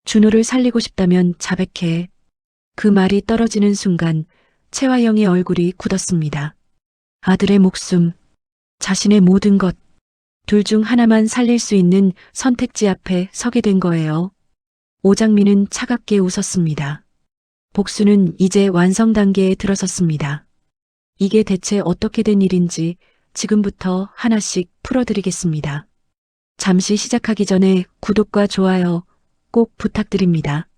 준호를 살리고 싶다면 자백해. 그 말이 떨어지는 순간 채화영의 얼굴이 굳었습니다. 아들의 목숨, 자신의 모든 것, 둘 중 하나만 살릴 수 있는 선택지 앞에 서게 된 거예요. 오장민은 차갑게 웃었습니다. 복수는 이제 완성 단계에 들어섰습니다. 이게 대체 어떻게 된 일인지 지금부터 하나씩 풀어드리겠습니다. 잠시 시작하기 전에 구독과 좋아요 꼭 부탁드립니다.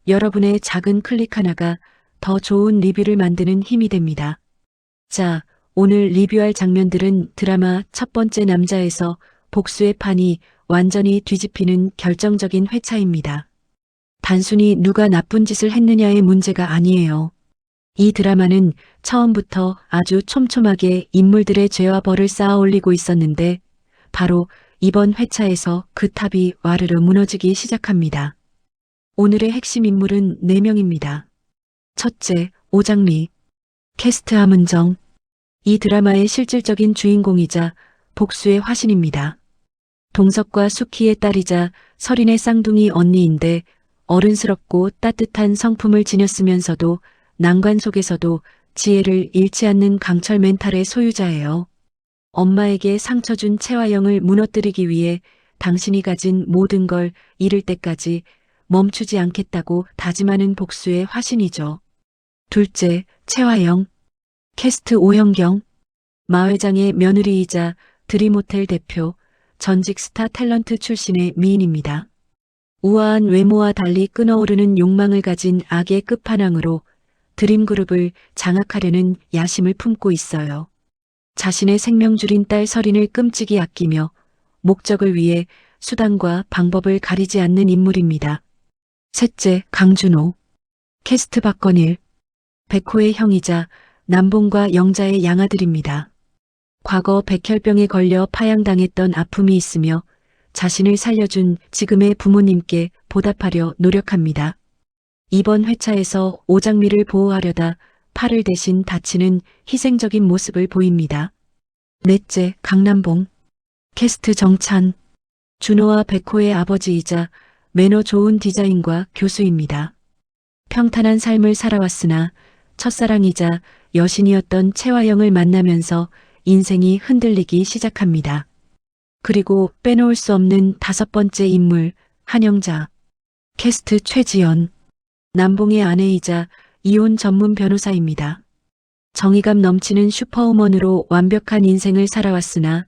여러분의 작은 클릭 하나가 더 좋은 리뷰를 만드는 힘이 됩니다. 자, 오늘 리뷰할 장면들은 드라마 첫 번째 남자에서 복수의 판이 완전히 뒤집히는 결정적인 회차입니다. 단순히 누가 나쁜 짓을 했느냐의 문제가 아니에요. 이 드라마는 처음부터 아주 촘촘하게 인물들의 죄와 벌을 쌓아 올리고 있었는데 바로 이번 회차에서 그 탑이 와르르 무너지기 시작합니다. 오늘의 핵심 인물은 4명입니다. 첫째, 오장미. 캐스트 함은정. 이 드라마의 실질적인 주인공이자 복수의 화신입니다. 동석과 수키의 딸이자 설인의 쌍둥이 언니인데 어른스럽고 따뜻한 성품을 지녔으면서도 난관 속에서도 지혜를 잃지 않는 강철 멘탈의 소유자예요. 엄마에게 상처 준 채화영을 무너뜨리기 위해 당신이 가진 모든 걸 잃을 때까지 멈추지 않겠다고 다짐하는 복수의 화신이죠. 둘째, 채화영. 캐스트 오현경. 마회장의 며느리이자 드림호텔 대표, 전직 스타 탤런트 출신의 미인입니다. 우아한 외모와 달리 끓어오르는 욕망을 가진 악의 끝판왕으로 드림그룹을 장악하려는 야심을 품고 있어요. 자신의 생명줄인 딸 설인을 끔찍이 아끼며 목적을 위해 수단과 방법을 가리지 않는 인물입니다. 셋째, 강준호. 캐스트 박건일. 백호의 형이자 남봉과 영자의 양아들입니다. 과거 백혈병에 걸려 파양당했던 아픔이 있으며 자신을 살려준 지금의 부모님께 보답하려 노력합니다. 이번 회차에서 오장미를 보호하려다 팔을 대신 다치는 희생적인 모습을 보입니다. 넷째, 강남봉. 캐스트 정찬. 준호와 백호의 아버지이자 매너 좋은 디자인과 교수입니다. 평탄한 삶을 살아왔으나 첫사랑이자 여신이었던 채화영을 만나면서 인생이 흔들리기 시작합니다. 그리고 빼놓을 수 없는 5번째 인물, 한영자. 캐스트 최지연. 남봉의 아내이자 이혼 전문 변호사입니다. 정의감 넘치는 슈퍼우먼으로 완벽한 인생을 살아왔으나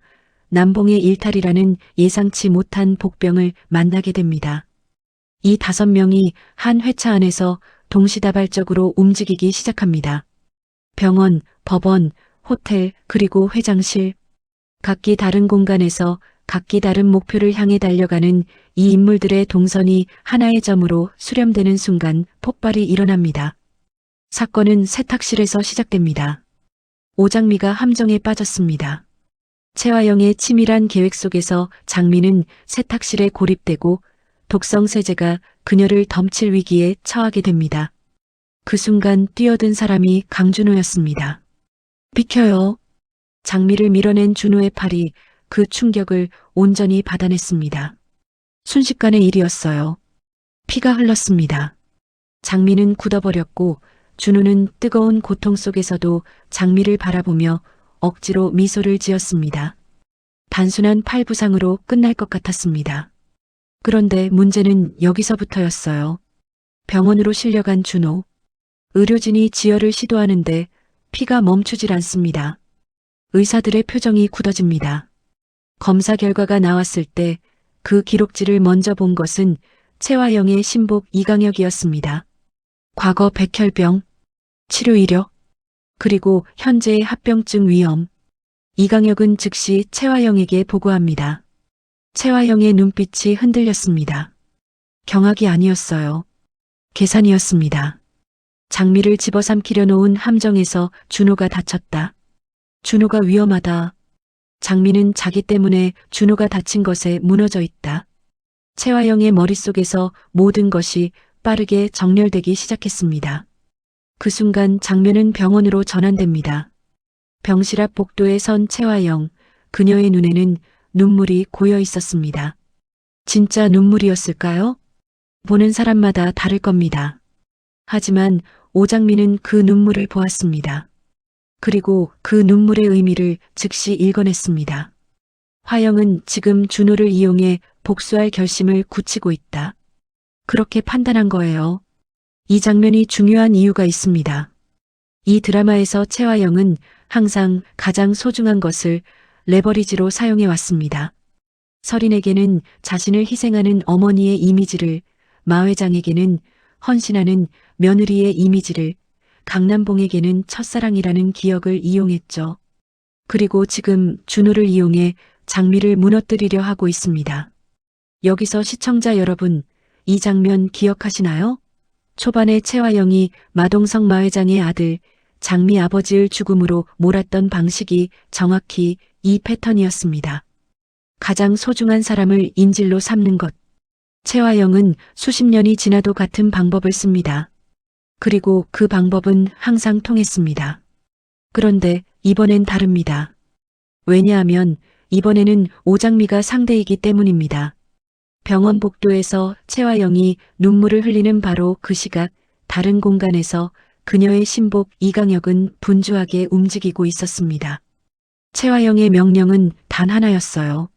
남봉의 일탈이라는 예상치 못한 복병을 만나게 됩니다. 이 5명이 한 회차 안에서 동시다발적으로 움직이기 시작합니다. 병원, 법원, 호텔, 그리고 회장실. 각기 다른 공간에서 각기 다른 목표를 향해 달려가는 이 인물들의 동선이 하나의 점으로 수렴되는 순간 폭발이 일어납니다. 사건은 세탁실에서 시작됩니다. 오장미가 함정에 빠졌습니다. 채화영의 치밀한 계획 속에서 장미는 세탁실에 고립되고 독성 세제가 그녀를 덮칠 위기에 처하게 됩니다. 그 순간 뛰어든 사람이 강준호였습니다. 비켜요. 장미를 밀어낸 준호의 팔이 그 충격을 온전히 받아냈습니다. 순식간의 일이었어요. 피가 흘렀습니다. 장미는 굳어버렸고 준호는 뜨거운 고통 속에서도 장미를 바라보며 억지로 미소를 지었습니다. 단순한 팔 부상으로 끝날 것 같았습니다. 그런데 문제는 여기서부터였어요. 병원으로 실려간 준호. 의료진이 지혈을 시도하는데 피가 멈추질 않습니다. 의사들의 표정이 굳어집니다. 검사 결과가 나왔을 때 그 기록지를 먼저 본 것은 채화영의 신복 이강혁이었습니다. 과거 백혈병, 치료 이력, 그리고 현재의 합병증 위험. 이강혁은 즉시 채화영에게 보고합니다. 채화영의 눈빛이 흔들렸습니다. 경악이 아니었어요. 계산이었습니다. 장미를 집어삼키려 놓은 함정에서 준호가 다쳤다. 준호가 위험하다. 장미는 자기 때문에 준호가 다친 것에 무너져 있다. 채화영의 머릿속에서 모든 것이 빠르게 정렬되기 시작했습니다. 그 순간 장면은 병원으로 전환됩니다. 병실 앞 복도에 선 채화영, 그녀의 눈에는 눈물이 고여 있었습니다. 진짜 눈물이었을까요? 보는 사람마다 다를 겁니다. 하지만 오장미는 그 눈물을 보았습니다. 그리고 그 눈물의 의미를 즉시 읽어냈습니다. 화영은 지금 준호를 이용해 복수할 결심을 굳히고 있다. 그렇게 판단한 거예요. 이 장면이 중요한 이유가 있습니다. 이 드라마에서 최화영은 항상 가장 소중한 것을 레버리지로 사용해 왔습니다. 설인에게는 자신을 희생하는 어머니의 이미지를, 마 회장에게는 헌신하는 며느리의 이미지를, 강남봉에게는 첫사랑이라는 기억을 이용했죠. 그리고 지금 준호를 이용해 장미를 무너뜨리려 하고 있습니다. 여기서 시청자 여러분, 이 장면 기억하시나요? 초반에 최화영이 마동석 마회장의 아들 장미 아버지를 죽음으로 몰았던 방식이 정확히 이 패턴이었습니다. 가장 소중한 사람을 인질로 삼는 것. 최화영은 수십 년이 지나도 같은 방법을 씁니다. 그리고 그 방법은 항상 통했습니다. 그런데 이번엔 다릅니다. 왜냐하면 이번에는 오장미가 상대이기 때문입니다. 병원 복도에서 최화영이 눈물을 흘리는 바로 그 시각, 다른 공간에서 그녀의 신복 이강혁은 분주하게 움직이고 있었습니다. 최화영의 명령은 단 하나였어요.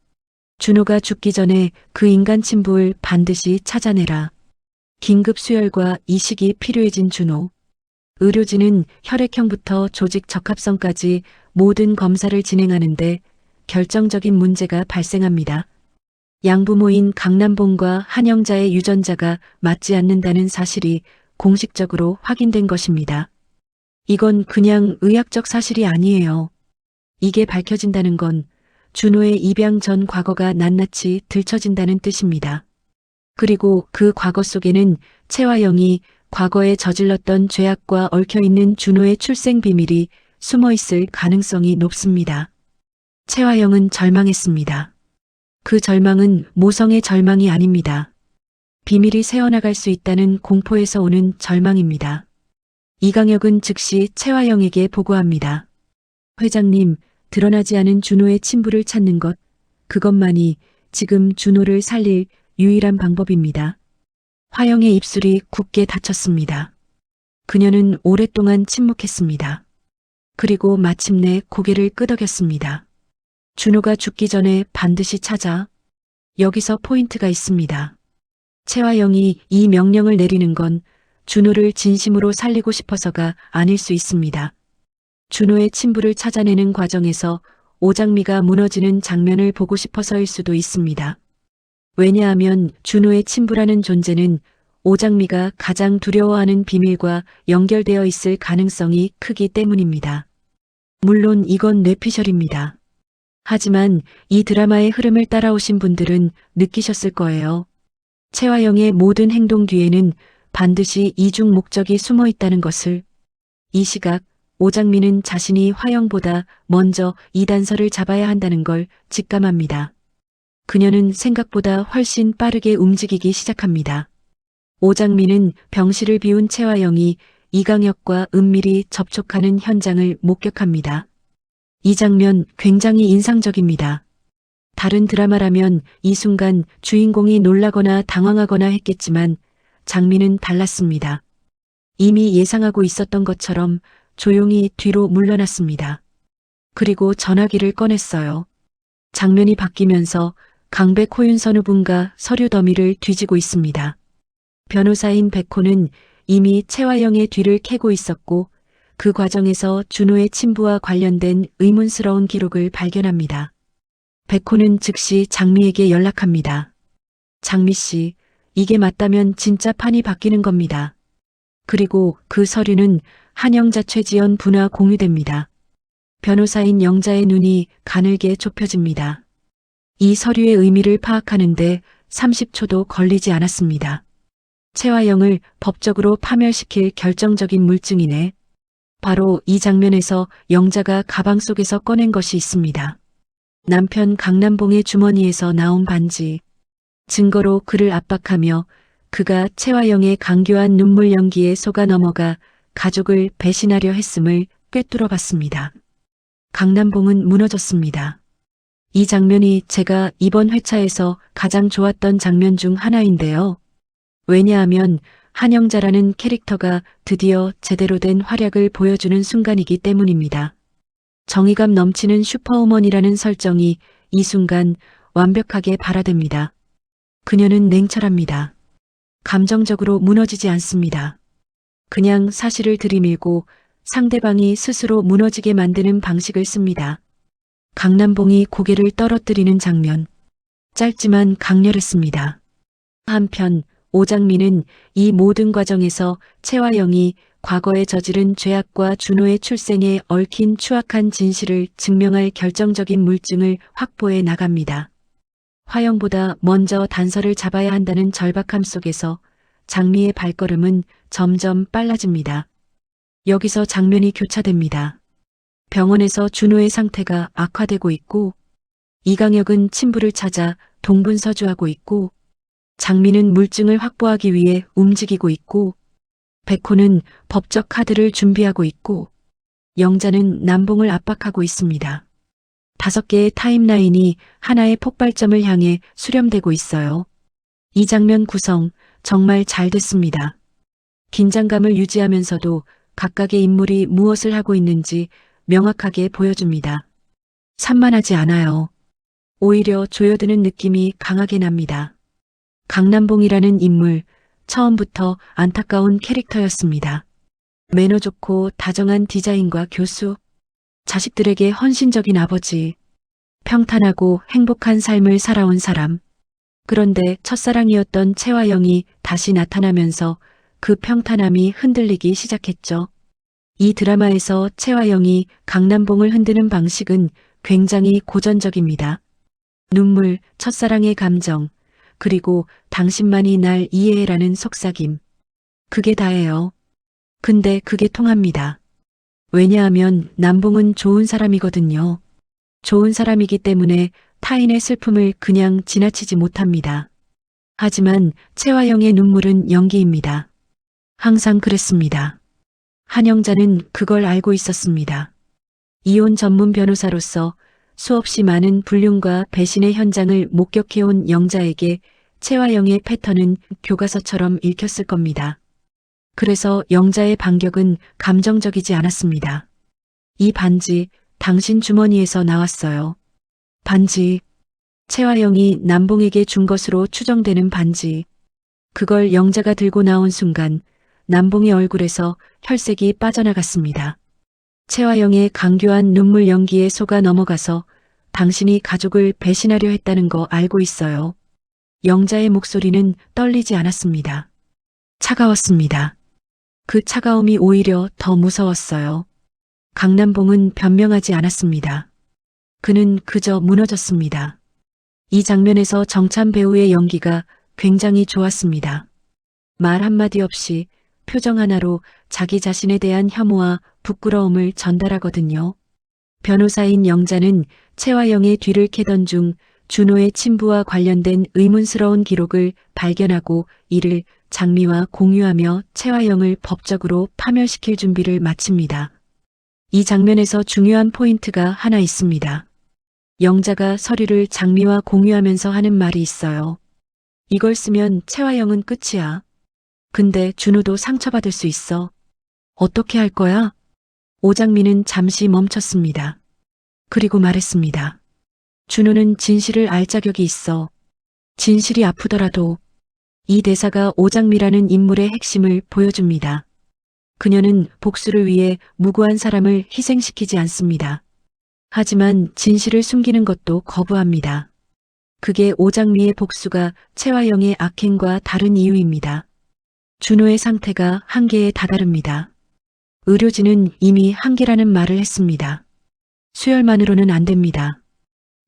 준호가 죽기 전에 그 인간 친부를 반드시 찾아내라. 긴급 수혈과 이식이 필요해진 준호. 의료진은 혈액형부터 조직 적합성까지 모든 검사를 진행하는데 결정적인 문제가 발생합니다. 양부모인 강남봉과 한영자의 유전자가 맞지 않는다는 사실이 공식적으로 확인된 것입니다. 이건 그냥 의학적 사실이 아니에요. 이게 밝혀진다는 건 준호의 입양 전 과거가 낱낱이 들춰진다는 뜻입니다. 그리고 그 과거 속에는 최화영이 과거에 저질렀던 죄악과 얽혀있는 준호의 출생 비밀이 숨어있을 가능성이 높습니다. 최화영은 절망했습니다. 그 절망은 모성의 절망이 아닙니다. 비밀이 새어나갈 수 있다는 공포에서 오는 절망입니다. 이강혁은 즉시 최화영에게 보고합니다. 회장님, 드러나지 않은 준호의 친부를 찾는 것, 그것만이 지금 준호를 살릴 유일한 방법입니다. 화영의 입술이 굳게 닫혔습니다. 그녀는 오랫동안 침묵했습니다. 그리고 마침내 고개를 끄덕였습니다. 준호가 죽기 전에 반드시 찾아. 여기서 포인트가 있습니다. 최화영이 이 명령을 내리는 건 준호를 진심으로 살리고 싶어서가 아닐 수 있습니다. 준호의 친부를 찾아내는 과정에서 오장미가 무너지는 장면을 보고 싶어서일 수도 있습니다. 왜냐하면 준호의 친부라는 존재는 오장미가 가장 두려워하는 비밀과 연결되어 있을 가능성이 크기 때문입니다. 물론 이건 뇌피셜입니다. 하지만 이 드라마의 흐름을 따라오신 분들은 느끼셨을 거예요. 최화영의 모든 행동 뒤에는 반드시 이중 목적이 숨어 있다는 것을. 이 시각 오장미는 자신이 화영보다 먼저 이 단서를 잡아야 한다는 걸 직감합니다. 그녀는 생각보다 훨씬 빠르게 움직이기 시작합니다. 오장미는 병실을 비운 최화영이 이강혁과 은밀히 접촉하는 현장을 목격합니다. 이 장면 굉장히 인상적입니다. 다른 드라마라면 이 순간 주인공이 놀라거나 당황하거나 했겠지만 장미는 달랐습니다. 이미 예상하고 있었던 것처럼 조용히 뒤로 물러났습니다. 그리고 전화기를 꺼냈어요. 장면이 바뀌면서 강백 호윤선 후분과 서류 더미를 뒤지고 있습니다. 변호사인 백호는 이미 최화영의 뒤를 캐고 있었고 그 과정에서 준호의 친부와 관련된 의문스러운 기록을 발견합니다. 백호는 즉시 장미에게 연락합니다. 장미 씨, 이게 맞다면 진짜 판이 바뀌는 겁니다. 그리고 그 서류는 한영자 최지연 분과 공유됩니다. 변호사인 영자의 눈이 가늘게 좁혀집니다. 이 서류의 의미를 파악하는데 30초도 걸리지 않았습니다. 최화영을 법적으로 파멸시킬 결정적인 물증이네. 바로 이 장면에서 영자가 가방 속에서 꺼낸 것이 있습니다. 남편 강남봉의 주머니에서 나온 반지. 증거로 그를 압박하며 그가 최화영의 강교한 눈물 연기에 속아 넘어가 가족을 배신하려 했음을 꿰뚫어 봤습니다. 강남봉은 무너졌습니다. 이 장면이 제가 이번 회차에서 가장 좋았던 장면 중 하나인데요. 왜냐하면 한영자라는 캐릭터가 드디어 제대로 된 활약을 보여주는 순간이기 때문입니다. 정의감 넘치는 슈퍼우먼이라는 설정이 이 순간 완벽하게 발화됩니다. 그녀는 냉철합니다. 감정적으로 무너지지 않습니다. 그냥 사실을 들이밀고 상대방이 스스로 무너지게 만드는 방식을 씁니다. 강남봉이 고개를 떨어뜨리는 장면. 짧지만 강렬했습니다. 한편 오장민은 이 모든 과정에서 채화영이 과거에 저지른 죄악과 준호의 출생에 얽힌 추악한 진실을 증명할 결정적인 물증을 확보해 나갑니다. 화영보다 먼저 단서를 잡아야 한다는 절박함 속에서 장미의 발걸음은 점점 빨라집니다. 여기서 장면이 교차됩니다. 병원에서 준호의 상태가 악화되고 있고 이강혁은 친부를 찾아 동분서주하고 있고 장미는 물증을 확보하기 위해 움직이고 있고 백호는 법적 카드를 준비하고 있고 영자는 남봉을 압박하고 있습니다. 5개의 타임라인이 하나의 폭발점을 향해 수렴되고 있어요. 이 장면 구성 정말 잘 됐습니다. 긴장감을 유지하면서도 각각의 인물이 무엇을 하고 있는지 명확하게 보여줍니다. 산만하지 않아요. 오히려 조여드는 느낌이 강하게 납니다. 강남봉이라는 인물, 처음부터 안타까운 캐릭터였습니다. 매너 좋고 다정한 디자인과 교수, 자식들에게 헌신적인 아버지, 평탄하고 행복한 삶을 살아온 사람. 그런데 첫사랑이었던 채화영이 다시 나타나면서 그 평탄함이 흔들리기 시작했죠. 이 드라마에서 채화영이 강남봉을 흔드는 방식은 굉장히 고전적입니다. 눈물, 첫사랑의 감정, 그리고 당신만이 날 이해해라는 속삭임. 그게 다예요. 근데 그게 통합니다. 왜냐하면 남봉은 좋은 사람이거든요. 좋은 사람이기 때문에 타인의 슬픔을 그냥 지나치지 못합니다. 하지만 채화영의 눈물은 연기입니다. 항상 그랬습니다. 한영자는 그걸 알고 있었습니다. 이혼 전문 변호사로서 수없이 많은 불륜과 배신의 현장을 목격해온 영자에게 채화영의 패턴은 교과서처럼 읽혔을 겁니다. 그래서 영자의 반격은 감정적이지 않았습니다. 이 반지 당신 주머니에서 나왔어요. 반지. 채화영이 남봉에게 준 것으로 추정되는 반지. 그걸 영자가 들고 나온 순간 남봉의 얼굴에서 혈색이 빠져나갔습니다. 채화영의 강교한 눈물 연기에 속아 넘어가서 당신이 가족을 배신하려 했다는 거 알고 있어요. 영자의 목소리는 떨리지 않았습니다. 차가웠습니다. 그 차가움이 오히려 더 무서웠어요. 강남봉은 변명하지 않았습니다. 그는 그저 무너졌습니다. 이 장면에서 정찬 배우의 연기가 굉장히 좋았습니다. 말 한마디 없이 표정 하나로 자기 자신에 대한 혐오와 부끄러움을 전달하거든요. 변호사인 영자는 채화영의 뒤를 캐던 중 준호의 친부와 관련된 의문스러운 기록을 발견하고 이를 장미와 공유하며 채화영을 법적으로 파멸시킬 준비를 마칩니다. 이 장면에서 중요한 포인트가 하나 있습니다. 영자가 서류를 장미와 공유하면서 하는 말이 있어요. 이걸 쓰면 채화영은 끝이야. 근데 준호도 상처받을 수 있어. 어떻게 할 거야? 오장민은 잠시 멈췄습니다. 그리고 말했습니다. 준호는 진실을 알 자격이 있어. 진실이 아프더라도. 이 대사가 오장미라는 인물의 핵심을 보여줍니다. 그녀는 복수를 위해 무고한 사람을 희생시키지 않습니다. 하지만 진실을 숨기는 것도 거부합니다. 그게 오장미의 복수가 채화영의 악행과 다른 이유입니다. 준호의 상태가 한계에 다다릅니다. 의료진은 이미 한계라는 말을 했습니다. 수혈만으로는 안 됩니다.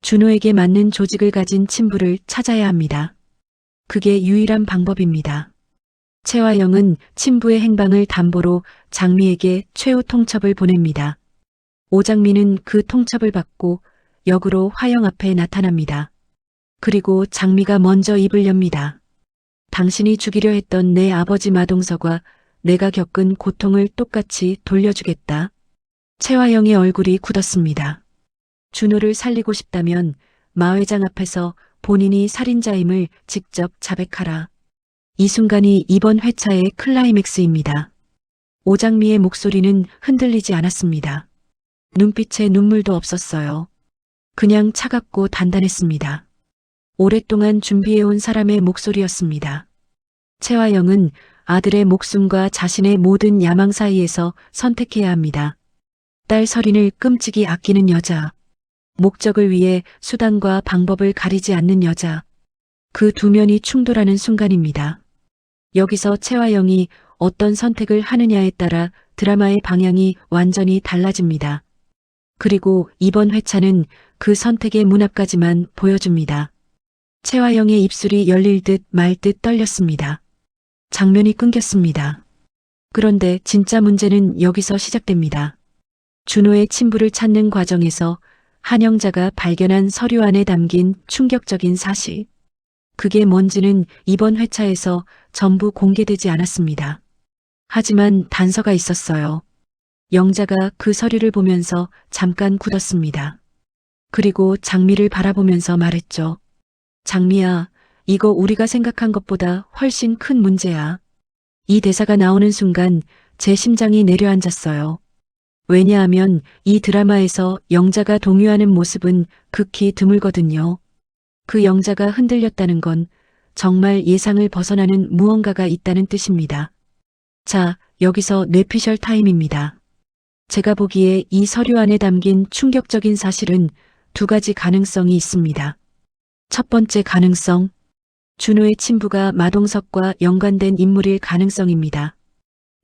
준호에게 맞는 조직을 가진 친부를 찾아야 합니다. 그게 유일한 방법입니다. 채화영은 친부의 행방을 담보로 장미에게 최후 통첩을 보냅니다. 오장미는 그 통첩을 받고 역으로 화영 앞에 나타납니다. 그리고 장미가 먼저 입을 엽니다. 당신이 죽이려 했던 내 아버지 마동서가 내가 겪은 고통을 똑같이 돌려주겠다. 채화영의 얼굴이 굳었습니다. 준호를 살리고 싶다면 마 회장 앞에서 본인이 살인자임을 직접 자백하라. 이 순간이 이번 회차의 클라이맥스입니다. 오장미의 목소리는 흔들리지 않았습니다. 눈빛에 눈물도 없었어요. 그냥 차갑고 단단했습니다. 오랫동안 준비해온 사람의 목소리였습니다. 채화영은 아들의 목숨과 자신의 모든 야망 사이에서 선택해야 합니다. 딸 설인을 끔찍이 아끼는 여자, 목적을 위해 수단과 방법을 가리지 않는 여자, 그 두 면이 충돌하는 순간입니다. 여기서 채화영이 어떤 선택을 하느냐에 따라 드라마의 방향이 완전히 달라집니다. 그리고 이번 회차는 그 선택의 문 앞까지만 보여줍니다. 채화영의 입술이 열릴 듯 말 듯 떨렸습니다. 장면이 끊겼습니다. 그런데 진짜 문제는 여기서 시작됩니다. 준호의 친부를 찾는 과정에서 한영자가 발견한 서류 안에 담긴 충격적인 사실. 그게 뭔지는 이번 회차에서 전부 공개되지 않았습니다. 하지만 단서가 있었어요. 영자가 그 서류를 보면서 잠깐 굳었습니다. 그리고 장미를 바라보면서 말했죠. 장미야, 이거 우리가 생각한 것보다 훨씬 큰 문제야. 이 대사가 나오는 순간 제 심장이 내려앉았어요. 왜냐하면 이 드라마에서 영자가 동요하는 모습은 극히 드물거든요. 그 영자가 흔들렸다는 건 정말 예상을 벗어나는 무언가가 있다는 뜻입니다. 자, 여기서 뇌피셜 타임입니다. 제가 보기에 이 서류 안에 담긴 충격적인 사실은 두 가지 가능성이 있습니다. 첫 번째 가능성, 준호의 친부가 마동석과 연관된 인물일 가능성입니다.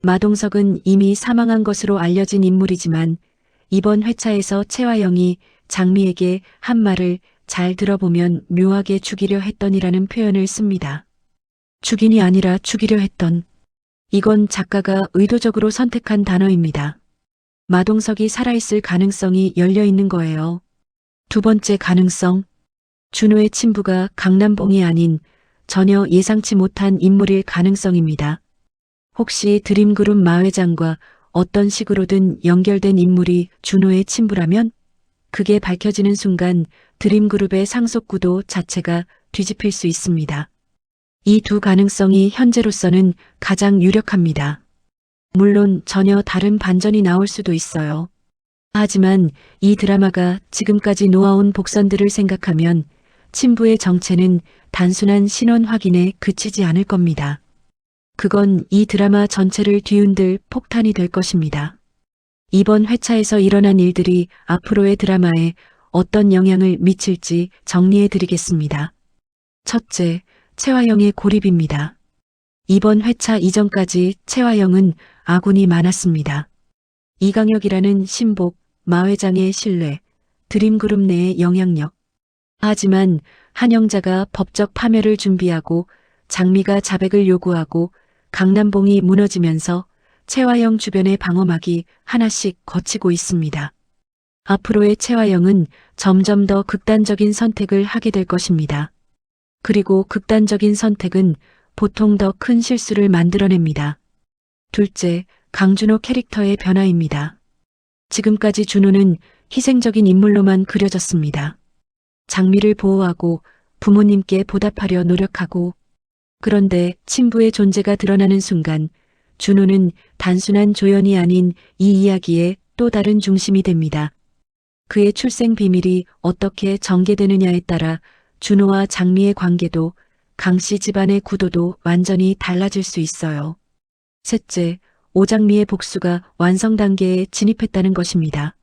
마동석은 이미 사망한 것으로 알려진 인물이지만 이번 회차에서 채화영이 장미에게 한 말을 잘 들어보면 묘하게 죽이려 했던이라는 표현을 씁니다. 죽인이 아니라 죽이려 했던. 이건 작가가 의도적으로 선택한 단어입니다. 마동석이 살아있을 가능성이 열려 있는 거예요. 두 번째 가능성, 준호의 친부가 강남봉이 아닌 전혀 예상치 못한 인물일 가능성입니다. 혹시 드림그룹 마회장과 어떤 식으로든 연결된 인물이 준호의 친부라면 그게 밝혀지는 순간 드림그룹의 상속 구도 자체가 뒤집힐 수 있습니다. 이 두 가능성이 현재로서는 가장 유력합니다. 물론 전혀 다른 반전이 나올 수도 있어요. 하지만 이 드라마가 지금까지 놓아온 복선들을 생각하면 친부의 정체는 단순한 신원 확인에 그치지 않을 겁니다. 그건 이 드라마 전체를 뒤흔들 폭탄이 될 것입니다. 이번 회차에서 일어난 일들이 앞으로의 드라마에 어떤 영향을 미칠지 정리해 드리겠습니다. 첫째, 채화영의 고립입니다. 이번 회차 이전까지 채화영은 아군이 많았습니다. 이강혁이라는 신복, 마회장의 신뢰, 드림그룹 내의 영향력. 하지만 한영자가 법적 파멸을 준비하고 장미가 자백을 요구하고 강남봉이 무너지면서 채화영 주변의 방어막이 하나씩 걷히고 있습니다. 앞으로의 채화영은 점점 더 극단적인 선택을 하게 될 것입니다. 그리고 극단적인 선택은 보통 더 큰 실수를 만들어냅니다. 둘째, 강준호 캐릭터의 변화입니다. 지금까지 준호는 희생적인 인물로만 그려졌습니다. 장미를 보호하고 부모님께 보답하려 노력하고, 그런데 친부의 존재가 드러나는 순간 준호는 단순한 조연이 아닌 이 이야기의 또 다른 중심이 됩니다. 그의 출생 비밀이 어떻게 전개되느냐에 따라 준호와 장미의 관계도 강씨 집안의 구도도 완전히 달라질 수 있어요. 셋째, 오장미의 복수가 완성 단계에 진입했다는 것입니다.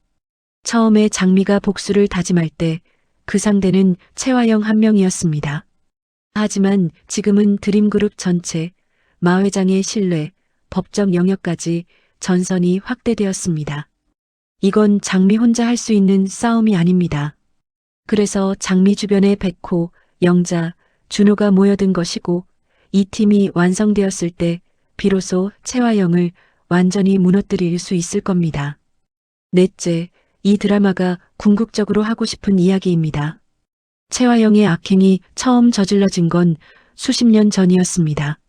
처음에 장미가 복수를 다짐할 때 그 상대는 채화영 한 명이었습니다. 하지만 지금은 드림그룹 전체, 마회장의 신뢰, 법적 영역까지 전선이 확대되었습니다. 이건 장미 혼자 할 수 있는 싸움이 아닙니다. 그래서 장미 주변에 백호, 영자, 준호가 모여든 것이고 이 팀이 완성되었을 때 비로소 채화영을 완전히 무너뜨릴 수 있을 겁니다. 넷째, 이 드라마가 궁극적으로 하고 싶은 이야기입니다. 채화영의 악행이 처음 저질러진 건 수십 년 전이었습니다.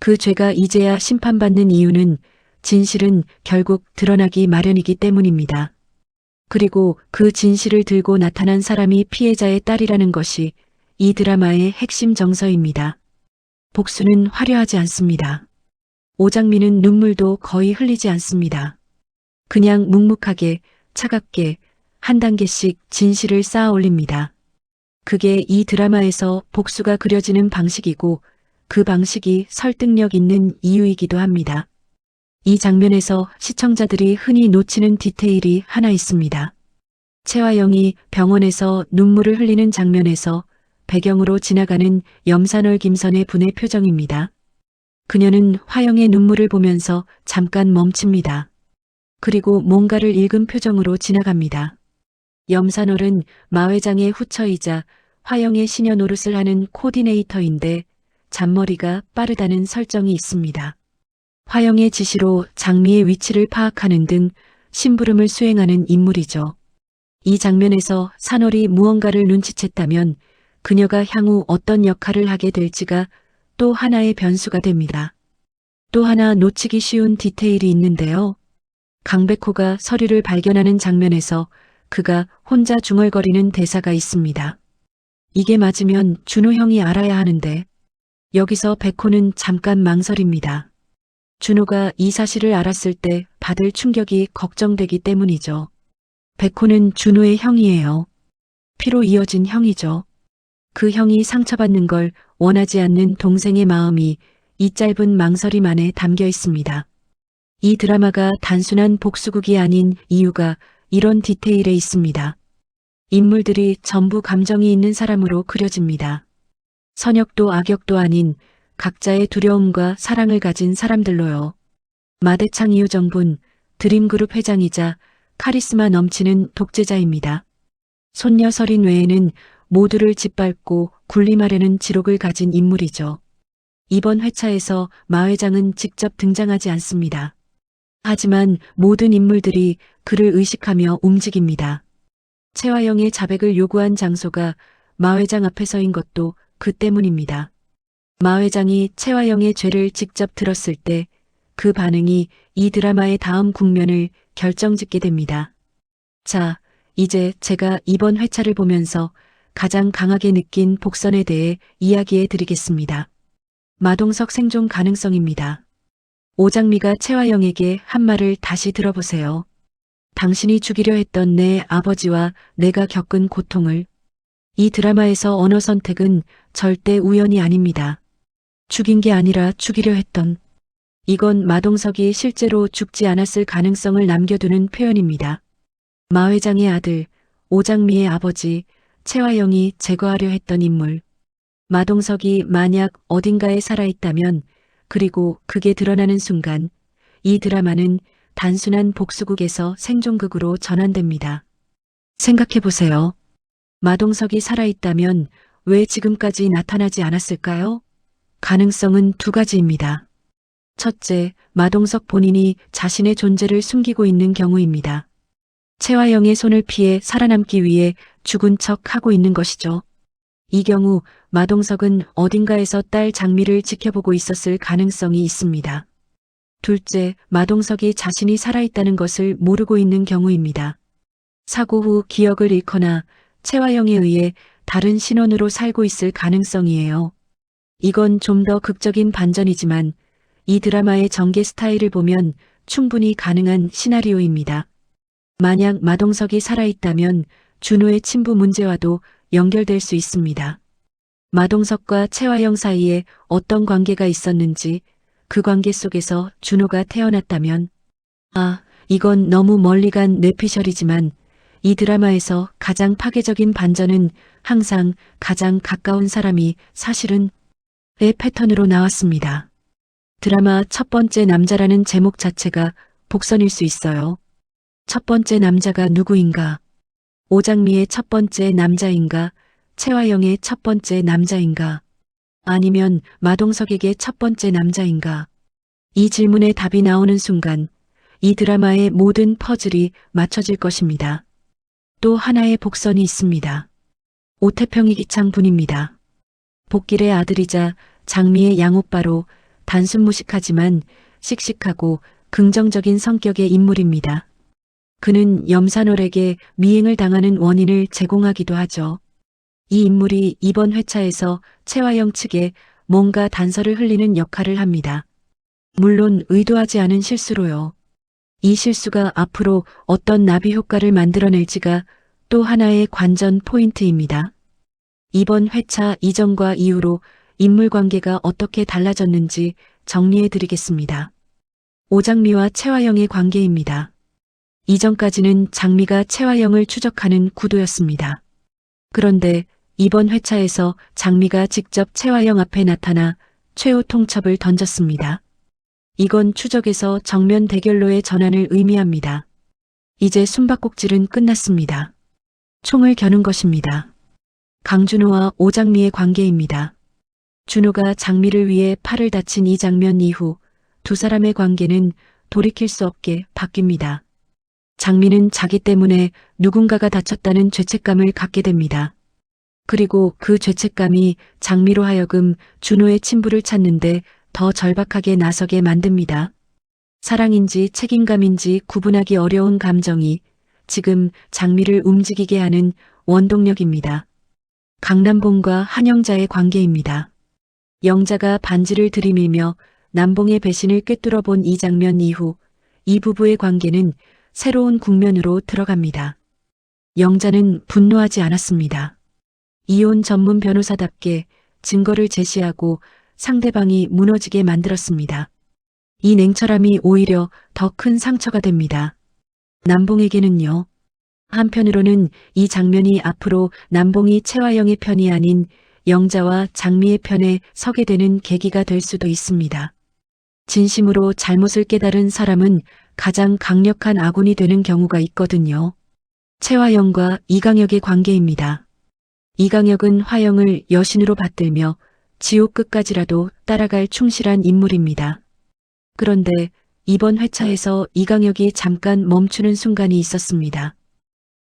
그 죄가 이제야 심판받는 이유는 진실은 결국 드러나기 마련이기 때문입니다. 그리고 그 진실을 들고 나타난 사람이 피해자의 딸이라는 것이 이 드라마의 핵심 정서입니다. 복수는 화려하지 않습니다. 오장미는 눈물도 거의 흘리지 않습니다. 그냥 묵묵하게, 차갑게, 한 단계씩 진실을 쌓아 올립니다. 그게 이 드라마에서 복수가 그려지는 방식이고 그 방식이 설득력 있는 이유이기도 합니다. 이 장면에서 시청자들이 흔히 놓치는 디테일이 하나 있습니다. 채화영이 병원에서 눈물을 흘리는 장면에서 배경으로 지나가는 염산월 김선의 분의 표정입니다. 그녀는 화영의 눈물을 보면서 잠깐 멈춥니다. 그리고 뭔가를 읽은 표정으로 지나갑니다. 염산월은 마 회장의 후처이자 화영의 시녀 노릇을 하는 코디네이터인데 잔머리가 빠르다는 설정이 있습니다. 화영의 지시로 장미의 위치를 파악하는 등 심부름을 수행하는 인물이죠. 이 장면에서 산월이 무언가를 눈치챘다면 그녀가 향후 어떤 역할을 하게 될지가 또 하나의 변수가 됩니다. 또 하나 놓치기 쉬운 디테일이 있는데요. 강백호가 서류를 발견하는 장면에서 그가 혼자 중얼거리는 대사가 있습니다. 이게 맞으면 준호 형이 알아야 하는데. 여기서 백호는 잠깐 망설입니다. 준호가 이 사실을 알았을 때 받을 충격이 걱정되기 때문이죠. 백호는 준호의 형이에요. 피로 이어진 형이죠. 그 형이 상처받는 걸 원하지 않는 동생의 마음이 이 짧은 망설임 안에 담겨 있습니다. 이 드라마가 단순한 복수극이 아닌 이유가 이런 디테일에 있습니다. 인물들이 전부 감정이 있는 사람으로 그려집니다. 선역도 악역도 아닌 각자의 두려움과 사랑을 가진 사람들로요. 마대창 이유정분, 드림그룹 회장이자 카리스마 넘치는 독재자입니다. 손녀 설인 외에는 모두를 짓밟고 군림하려는 지록을 가진 인물이죠. 이번 회차에서 마 회장은 직접 등장하지 않습니다. 하지만 모든 인물들이 그를 의식하며 움직입니다. 채화영의 자백을 요구한 장소가 마 회장 앞에 서인 것도 그 때문입니다. 마 회장이 채화영의 죄를 직접 들었을 때 그 반응이 이 드라마의 다음 국면을 결정짓게 됩니다. 자, 이제 제가 이번 회차를 보면서 가장 강하게 느낀 복선에 대해 이야기해 드리겠습니다. 마동석 생존 가능성입니다. 오장미가 채화영에게 한 말을 다시 들어보세요. 당신이 죽이려 했던 내 아버지와 내가 겪은 고통을. 이 드라마에서 언어 선택은 절대 우연이 아닙니다. 죽인 게 아니라 죽이려 했던. 이건 마동석이 실제로 죽지 않았을 가능성을 남겨두는 표현입니다. 마 회장의 아들, 오장미의 아버지, 채화영이 제거하려 했던 인물. 마동석이 만약 어딘가에 살아있다면 그리고 그게 드러나는 순간 이 드라마는 단순한 복수극에서 생존극으로 전환됩니다. 생각해보세요. 마동석이 살아있다면 왜 지금까지 나타나지 않았을까요? 가능성은 두 가지입니다. 첫째, 마동석 본인이 자신의 존재를 숨기고 있는 경우입니다. 채화영의 손을 피해 살아남기 위해 죽은 척 하고 있는 것이죠. 이 경우 마동석은 어딘가에서 딸 장미를 지켜보고 있었을 가능성이 있습니다. 둘째, 마동석이 자신이 살아있다는 것을 모르고 있는 경우입니다. 사고 후 기억을 잃거나 채화영에 의해 다른 신원으로 살고 있을 가능성이에요. 이건 좀 더 극적인 반전이지만 이 드라마의 전개 스타일을 보면 충분히 가능한 시나리오입니다. 만약 마동석이 살아있다면 준호의 친부 문제와도 연결될 수 있습니다. 마동석과 채화영 사이에 어떤 관계가 있었는지, 그 관계 속에서 준호가 태어났다면, 이건 너무 멀리 간 뇌피셜이지만 이 드라마에서 가장 파괴적인 반전은 항상 가장 가까운 사람이 사실은 의 패턴으로 나왔습니다. 드라마 첫 번째 남자라는 제목 자체가 복선일 수 있어요. 첫 번째 남자가 누구인가? 오장미의 첫 번째 남자인가? 채화영의 첫 번째 남자인가? 아니면 마동석에게 첫 번째 남자인가? 이 질문에 답이 나오는 순간 이 드라마의 모든 퍼즐이 맞춰질 것입니다. 또 하나의 복선이 있습니다. 오태평이 기창분입니다. 복길의 아들이자 장미의 양오빠로 단순 무식하지만 씩씩하고 긍정적인 성격의 인물입니다. 그는 염산월에게 미행을 당하는 원인을 제공하기도 하죠. 이 인물이 이번 회차에서 채화영 측에 뭔가 단서를 흘리는 역할을 합니다. 물론 의도하지 않은 실수로요. 이 실수가 앞으로 어떤 나비 효과를 만들어낼지가 또 하나의 관전 포인트입니다. 이번 회차 이전과 이후로 인물 관계가 어떻게 달라졌는지 정리해 드리겠습니다. 오장미와 채화영의 관계입니다. 이전까지는 장미가 채화영을 추적하는 구도였습니다. 그런데 이번 회차에서 장미가 직접 채화영 앞에 나타나 최후 통첩을 던졌습니다. 이건 추적에서 정면 대결로의 전환을 의미합니다. 이제 숨바꼭질은 끝났습니다. 총을 겨눈 것입니다. 강준호와 오장미의 관계입니다. 준호가 장미를 위해 팔을 다친 이 장면 이후 두 사람의 관계는 돌이킬 수 없게 바뀝니다. 장미는 자기 때문에 누군가가 다쳤다는 죄책감을 갖게 됩니다. 그리고 그 죄책감이 장미로 하여금 준호의 친부를 찾는데 더 절박하게 나서게 만듭니다. 사랑인지 책임감인지 구분하기 어려운 감정이 지금 장미를 움직이게 하는 원동력입니다. 강남봉과 한영자의 관계입니다. 영자가 반지를 들이밀며 남봉의 배신을 꿰뚫어 본 이 장면 이후 이 부부의 관계는 새로운 국면으로 들어갑니다. 영자는 분노하지 않았습니다. 이혼 전문 변호사답게 증거를 제시하고 상대방이 무너지게 만들었습니다. 이 냉철함이 오히려 더 큰 상처가 됩니다. 남봉에게는요. 한편으로는 이 장면이 앞으로 남봉이 채화영의 편이 아닌 영자와 장미의 편에 서게 되는 계기가 될 수도 있습니다. 진심으로 잘못을 깨달은 사람은 가장 강력한 아군이 되는 경우가 있거든요. 채화영과 이강혁의 관계입니다. 이강혁은 화영을 여신으로 받들며 지옥 끝까지라도 따라갈 충실한 인물입니다. 그런데 이번 회차에서 이강혁이 잠깐 멈추는 순간이 있었습니다.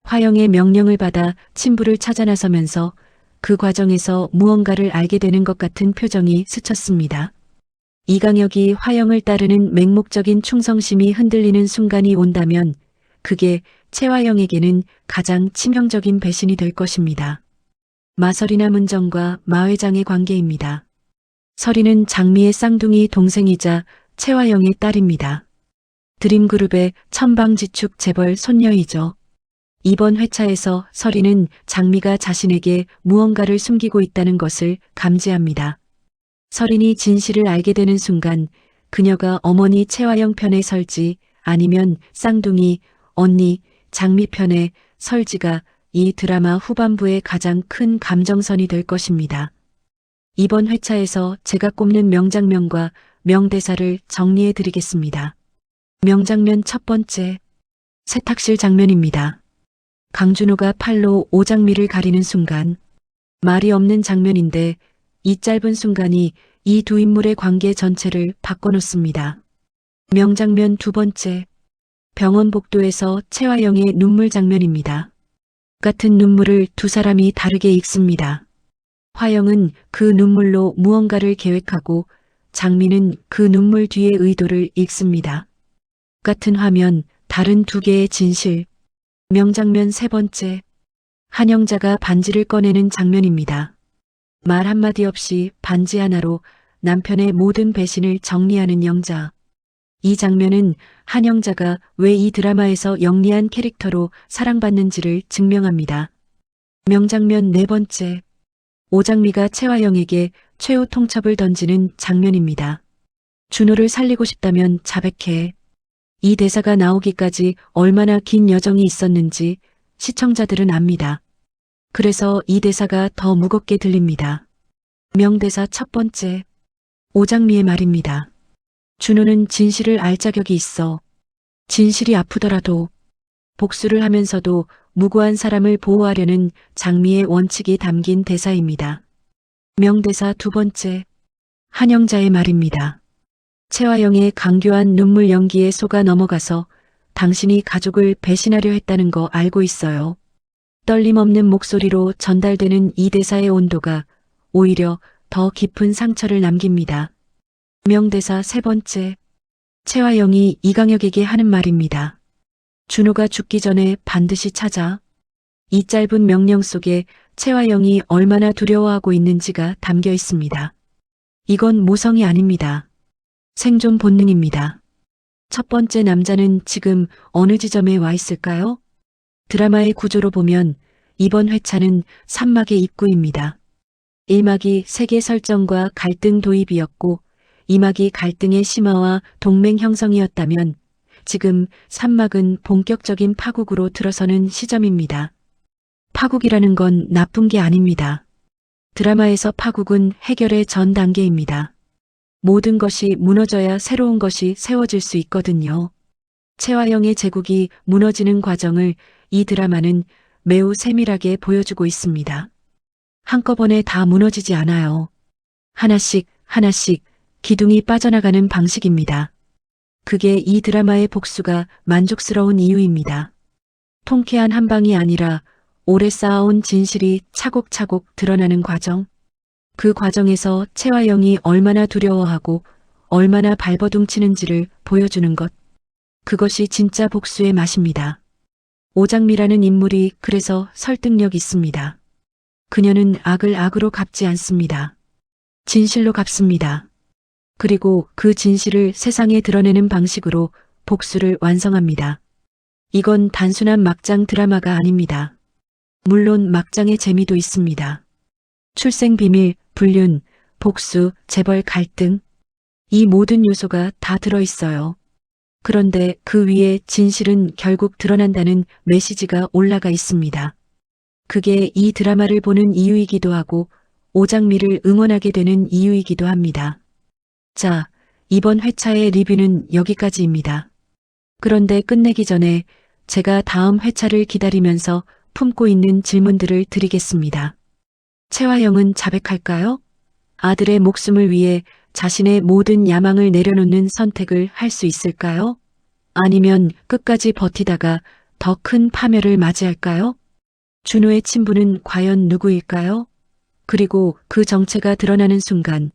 화영의 명령을 받아 친부를 찾아 나서면서 그 과정에서 무언가를 알게 되는 것 같은 표정이 스쳤습니다. 이강혁이 화영을 따르는 맹목적인 충성심이 흔들리는 순간이 온다면 그게 채화영에게는 가장 치명적인 배신이 될 것입니다. 마설이나 문정과 마회장의 관계입니다. 설이는 장미의 쌍둥이 동생이자 채화영의 딸입니다. 드림그룹의 천방지축 재벌 손녀이죠. 이번 회차에서 설이는 장미가 자신에게 무언가를 숨기고 있다는 것을 감지합니다. 설인이 진실을 알게 되는 순간 그녀가 어머니 채화영 편에 설지 아니면 쌍둥이, 언니, 장미 편에 설지가 이 드라마 후반부의 가장 큰 감정선이 될 것입니다. 이번 회차에서 제가 꼽는 명장면과 명대사를 정리해 드리겠습니다. 명장면 첫 번째, 세탁실 장면입니다. 강준호가 팔로 오장미를 가리는 순간, 말이 없는 장면인데 이 짧은 순간이 이 두 인물의 관계 전체를 바꿔놓습니다. 명장면 두 번째, 병원 복도에서 채화영의 눈물 장면입니다. 같은 눈물을 두 사람이 다르게 읽습니다. 화영은 그 눈물로 무언가를 계획하고 장미는 그 눈물 뒤의 의도를 읽습니다. 같은 화면, 다른 두 개의 진실. 명장면 세 번째, 한영자가 반지를 꺼내는 장면입니다. 말 한마디 없이 반지 하나로 남편의 모든 배신을 정리하는 영자. 이 장면은 한영자가 왜 이 드라마에서 영리한 캐릭터로 사랑받는지를 증명합니다. 명장면 네 번째, 오장미가 채화영에게 최후 통첩을 던지는 장면입니다. 준호를 살리고 싶다면 자백해. 이 대사가 나오기까지 얼마나 긴 여정이 있었는지 시청자들은 압니다. 그래서 이 대사가 더 무겁게 들립니다. 명대사 첫 번째, 오장미의 말입니다. 준호는 진실을 알 자격이 있어. 진실이 아프더라도 복수를 하면서도 무고한 사람을 보호하려는 장미의 원칙이 담긴 대사입니다. 명대사 두 번째, 한영자의 말입니다. 채화영의 강교한 눈물 연기에 속아 넘어가서 당신이 가족을 배신하려 했다는 거 알고 있어요. 떨림 없는 목소리로 전달되는 이 대사의 온도가 오히려 더 깊은 상처를 남깁니다. 명대사 세 번째, 채화영이 이강혁에게 하는 말입니다. 준호가 죽기 전에 반드시 찾아. 이 짧은 명령 속에 채화영이 얼마나 두려워하고 있는지가 담겨 있습니다. 이건 모성이 아닙니다. 생존 본능입니다. 첫 번째 남자는 지금 어느 지점에 와 있을까요? 드라마의 구조로 보면 이번 회차는 3막의 입구입니다. 1막이 세계 설정과 갈등 도입이었고 2막이 갈등의 심화와 동맹 형성이었다면 지금 3막은 본격적인 파국으로 들어서는 시점입니다. 파국이라는 건 나쁜 게 아닙니다. 드라마에서 파국은 해결의 전 단계입니다. 모든 것이 무너져야 새로운 것이 세워질 수 있거든요. 채화영의 제국이 무너지는 과정을 이 드라마는 매우 세밀하게 보여주고 있습니다. 한꺼번에 다 무너지지 않아요. 하나씩 하나씩 기둥이 빠져나가는 방식입니다. 그게 이 드라마의 복수가 만족스러운 이유입니다. 통쾌한 한 방이 아니라 오래 쌓아온 진실이 차곡차곡 드러나는 과정. 그 과정에서 채화영이 얼마나 두려워하고 얼마나 발버둥치는지를 보여주는 것. 그것이 진짜 복수의 맛입니다. 오장미라는 인물이 그래서 설득력 있습니다. 그녀는 악을 악으로 갚지 않습니다. 진실로 갚습니다. 그리고 그 진실을 세상에 드러내는 방식으로 복수를 완성합니다. 이건 단순한 막장 드라마가 아닙니다. 물론 막장의 재미도 있습니다. 출생 비밀, 불륜, 복수, 재벌 갈등. 이 모든 요소가 다 들어있어요. 그런데 그 위에 진실은 결국 드러난다는 메시지가 올라가 있습니다. 그게 이 드라마를 보는 이유이기도 하고 오장미를 응원하게 되는 이유이기도 합니다. 자, 이번 회차의 리뷰는 여기까지입니다. 그런데 끝내기 전에 제가 다음 회차를 기다리면서 품고 있는 질문들을 드리겠습니다. 채화영은 자백할까요? 아들의 목숨을 위해 자신의 모든 야망을 내려놓는 선택을 할 수 있을까요? 아니면 끝까지 버티다가 더 큰 파멸을 맞이할까요? 준호의 친부는 과연 누구일까요? 그리고 그 정체가 드러나는 순간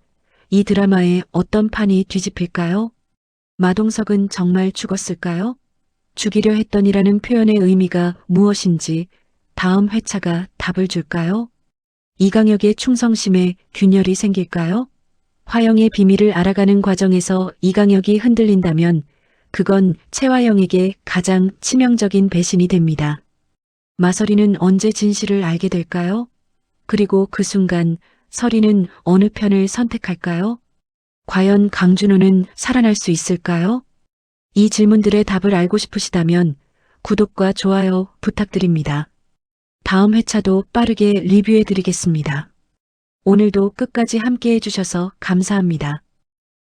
이 드라마에 어떤 판이 뒤집힐까요? 마동석은 정말 죽었을까요? 죽이려 했더니라는 표현의 의미가 무엇인지 다음 회차가 답을 줄까요? 이강혁의 충성심에 균열이 생길까요? 화영의 비밀을 알아가는 과정에서 이강혁이 흔들린다면 그건 채화영에게 가장 치명적인 배신이 됩니다. 마서리는 언제 진실을 알게 될까요? 그리고 그 순간 서리는 어느 편을 선택할까요? 과연 강준호는 살아날 수 있을까요? 이 질문들의 답을 알고 싶으시다면 구독과 좋아요 부탁드립니다. 다음 회차도 빠르게 리뷰해 드리겠습니다. 오늘도 끝까지 함께 해주셔서 감사합니다.